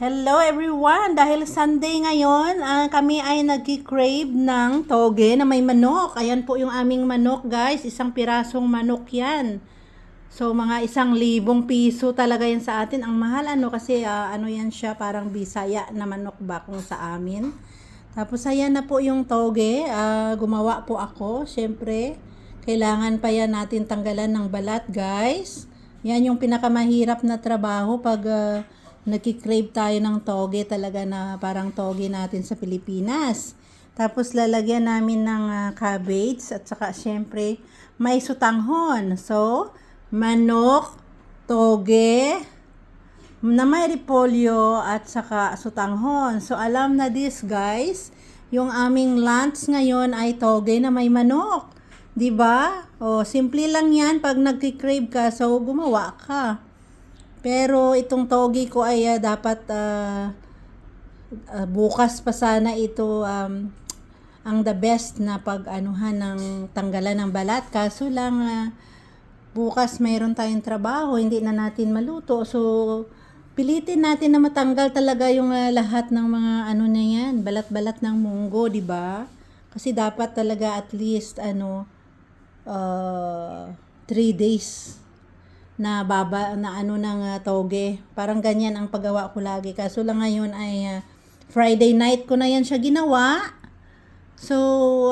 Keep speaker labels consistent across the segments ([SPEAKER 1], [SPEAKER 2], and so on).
[SPEAKER 1] Hello everyone! Dahil Sunday ngayon, kami ay nagki-crave ng toge na may manok. Ayan po yung aming manok guys, isang pirasong manok yan. So mga 1,000 piso talaga yan sa atin. Ang mahal kasi ano yan siya, parang Bisaya na manok ba kung sa amin. Tapos ayan na po yung toge, gumawa po ako. Siyempre, kailangan pa yan natin tanggalan ng balat guys. Yan yung pinakamahirap na trabaho pag nagki-crave tayo ng toge talaga na parang toge natin sa Pilipinas. Tapos lalagyan namin ng cabbage at saka syempre may sutanghon. So, manok, toge, na may repolyo at saka sutanghon. So, alam na this guys, yung aming lunch ngayon ay toge na may manok. 'Di ba? O, simple lang yan pag nagki-crave ka, so gumawa ka. Pero itong togi ko ay dapat bukas pa sana ito ang the best na pag-anuhan ng tanggalan ng balat. Kaso lang bukas mayroon tayong trabaho, hindi na natin maluto. So pilitin natin na matanggal talaga yung lahat ng mga ano na yan, balat-balat ng munggo, di ba? Kasi dapat talaga at least 3 days na ng toge. Parang ganyan ang paggawa ko lagi. Kaso lang ngayon ay Friday night ko na yan siya ginawa. So,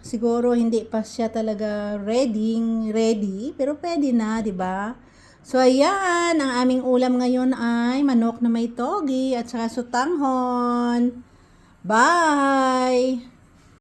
[SPEAKER 1] siguro hindi pa siya talaga ready, pero pwede na, 'di ba? So, ayan, ang aming ulam ngayon ay manok na may toge at saka sutanghon. Bye!